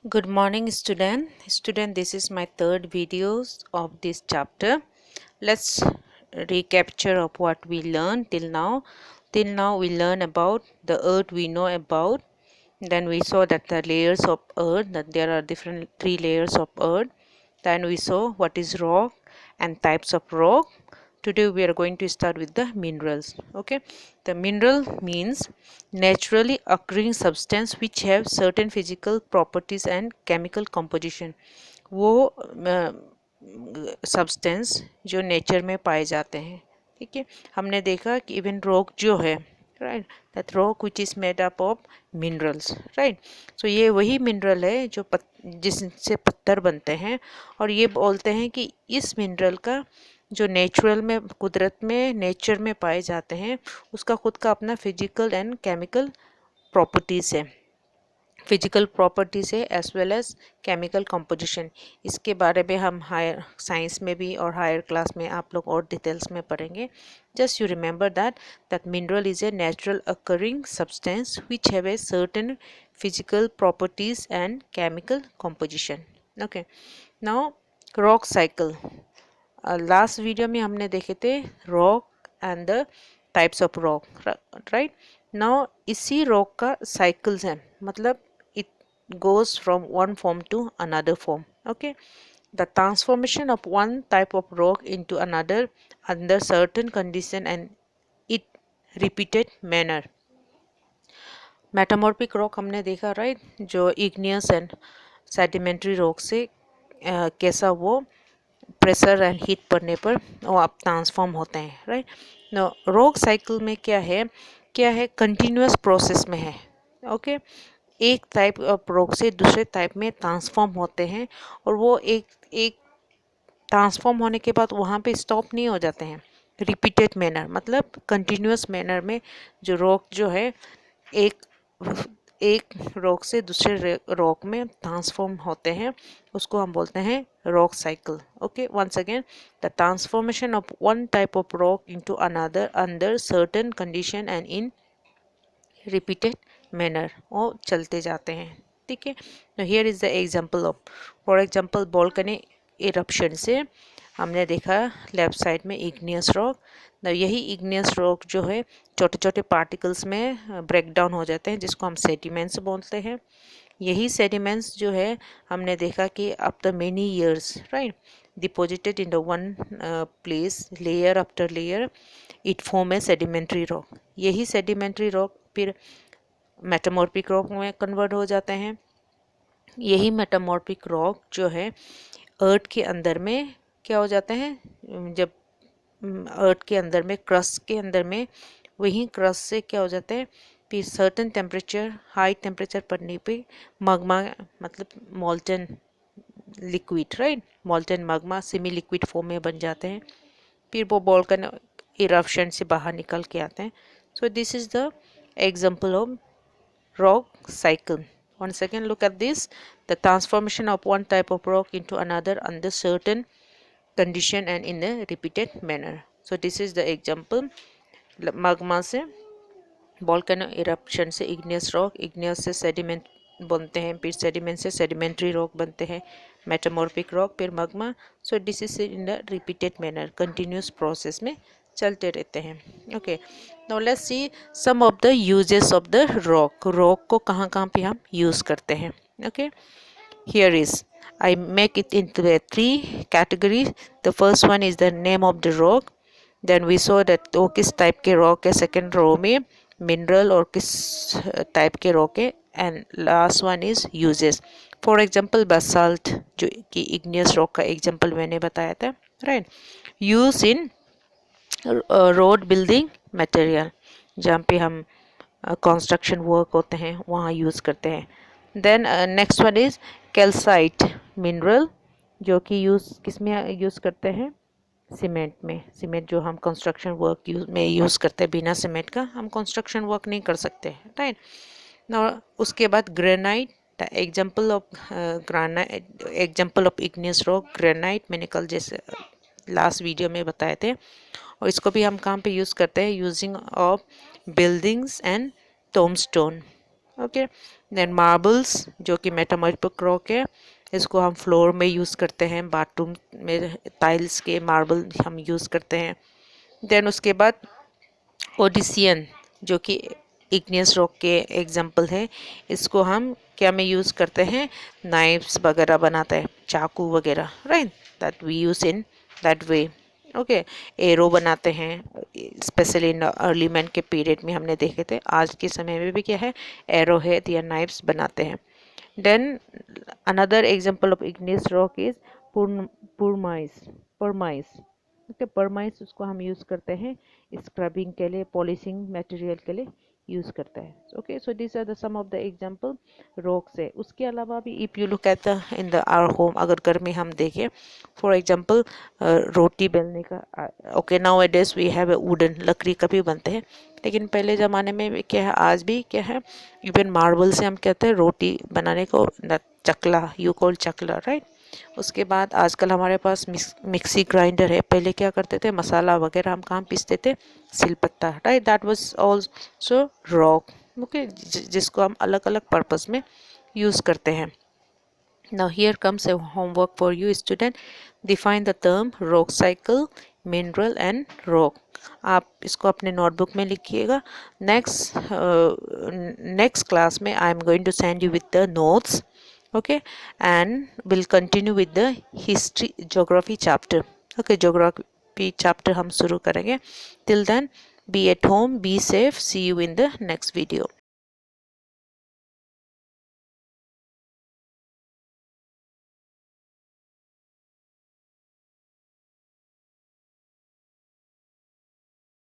Good morning, student. Student, this is my third video of this chapter. Let's recapture of what we learned till now. Till now, we learned about the earth we know about. Then we saw that the layers of earth, that there are different three layers of earth. Then we saw what is rock and types of rock. Today we are going to start with the minerals. Okay, the mineral means naturally occurring substance which have certain physical properties and chemical composition. वो substance जो nature में पाए जाते हैं. ठीक है, हमने देखा कि इवन रॉक जो है, right, that rock which is made up of minerals, right. So ये वही मिनरल है जो जिससे पत्थर बनते हैं, और ये बोलते हैं कि इस मिनरल का जो नेचुरल में, कुदरत में, नेचर में पाए जाते हैं, उसका खुद का अपना फिजिकल एंड केमिकल प्रॉपर्टीज़ है. फिजिकल प्रॉपर्टीज़ है as well as chemical composition. इसके बारे में हम हायर साइंस में भी और हायर क्लास में आप लोग और डिटेल्स में पढ़ेंगे. Just you remember that mineral is a natural occurring substance which have a certain physical properties and chemical composition. Okay, now rock cycle. Last video में हमने देखे थे rock and the types of rock, right. Now इसी rock का cycles हैं, मतलब it goes from one form to another form. Okay, the transformation of one type of rock into another under certain condition and it repeated manner. Metamorphic rock हमने देखा, right, जो igneous and sedimentary rock से कैसा वो pressure and heat पड़ने पर वो आप ट्रांसफॉर्म होते हैं, राइट. रॉक साइकिल में क्या है कंटिन्यूस प्रोसेस में है. ओके, एक टाइप ऑफ रॉक से दूसरे टाइप में ट्रांसफॉर्म होते हैं, और वो एक एक ट्रांसफॉर्म होने के बाद वहाँ पे स्टॉप नहीं हो जाते हैं. रिपीटेड मैनर मतलब कंटिन्यूस मैनर में जो रॉक जो है एक एक रॉक से दूसरे रॉक में ट्रांसफॉर्म होते हैं, उसको हम बोलते हैं rock cycle. Okay, once again, the transformation of one type of rock into another under certain condition and in repeated manner, वो चलते जाते हैं. ठीक है, here is the example of, for example volcanic eruption से हमने देखा लेफ्ट साइड में इग्नियस रॉक. यही इग्नियस रॉक जो है छोटे छोटे पार्टिकल्स में ब्रेक डाउन हो जाते हैं, जिसको हम सेडिमेंट्स बोलते हैं. यही सेडिमेंट्स जो है हमने देखा कि after many years, right, deposited in the one place, layer after layer, it form A sedimentary rock. यही सेडिमेंट्री रॉक फिर मेटामॉर्फिक रॉक में कन्वर्ट हो जाते हैं. यही मेटामॉर्फिक रॉक जो है अर्थ के अंदर में क्या हो जाते हैं, जब अर्थ के अंदर में, क्रस्ट के अंदर में, वही क्रस्ट से क्या हो जाते हैं, फिर सर्टन टेम्परेचर, हाई टेम्परेचर पड़ने पे मगमा, मतलब molten liquid, right, molten magma semi liquid form में बन जाते हैं. फिर वो वोल्केनो इरप्शन से बाहर निकल के आते हैं. So this is the example of rock cycle. Once again, look at this, the transformation of one type of rock into another under certain condition and in a repeated manner. So this is the example. magma से, volcano eruption से igneous rock, igneous से sediment बनते हैं, फिर sediment से sedimentary rock बनते हैं, metamorphic rock, फिर magma. So this is in a repeated manner, continuous process में चलते रहते हैं. Okay, now let's see some of the uses of the rock. Rock को कहाँ कहाँ पे हम यूज़ करते हैं. Okay, here is, I make it into the three category. The first one is the name of the rock. Then we so that वो किस type के रॉक है, सेकेंड रो में मिनरल और किस टाइप के रॉक है, and last one is uses. For example basalt, जो कि इग्नियस रॉक का एग्जाम्पल मैंने बताया था, right. Use in road building material, जहाँ पे हम कंस्ट्रक्शन वर्क होते हैं वहाँ यूज़ करते हैं. Then next one is calcite mineral, जो कि किस में यूज़ करते हैं, सीमेंट में. सीमेंट जो हम कंस्ट्रक्शन वर्क में यूज़ करते हैं, बिना सीमेंट का हम कंस्ट्रक्शन वर्क नहीं कर सकते, राइट. उसके बाद granite, the example of granite, example of igneous rock granite, मैंने कल जैसे लास्ट वीडियो में बताए थे. और इसको भी हम कहाँ पे यूज़ करते हैं, using of buildings and tombstone. Okay. Then marbles जो कि मेटामॉर्फिक रॉक है, इसको हम फ्लोर में यूज़ करते हैं, बाथरूम में टाइल्स के मार्बल हम यूज़ करते हैं। देन उसके बाद ओडिसियन जो कि इग्नियस रॉक के एग्जाम्पल है, इसको हम क्या में यूज़ करते हैं, नाइफ्स वगैरह बनाते हैं, चाकू वगैरह, right, that we use in that way. Okay. Arrow बनाते हैं, स्पेशली इन अर्ली मैन के पीरियड में हमने देखे थे, आज के समय में भी क्या है, एरो है या नाइफ्स बनाते हैं। Then another example of igneous rock is pumice pumice. Okay, pumice उसको हम यूज़ करते हैं स्क्रबिंग के लिए, पॉलिशिंग मटेरियल के लिए यूज़ करता है। Okay, so this are the some of the example rock से। उसके अलावा भी if you look at the in the our home, अगर घर में हम देखें, फॉर एग्जांपल रोटी बेलने का, okay, nowadays we have a wooden, लकड़ी का भी बनते हैं, लेकिन पहले ज़माने में क्या है, आज भी क्या है, इवन मार्बल से हम कहते हैं रोटी बनाने को, चकला, यू कॉल चकला, राइट। उसके बाद आजकल हमारे पास मिक्सी ग्राइंडर है, पहले क्या करते थे, मसाला वगैरह हम कहाँ पीसते थे, सिलपट्टा, right, that was also rock. Okay, जिसको हम अलग अलग पर्पस में यूज़ करते हैं। Now here comes a homework for you student. Define the term rock cycle, mineral and rock. आप इसको अपने नोटबुक में लिखिएगा। नेक्स्ट क्लास में I am going to send you with the notes, okay, and we'll continue with the history geography chapter. Okay, geography chapter हम शुरू करेंगे। Till then, be at home, be safe, see you in the next video.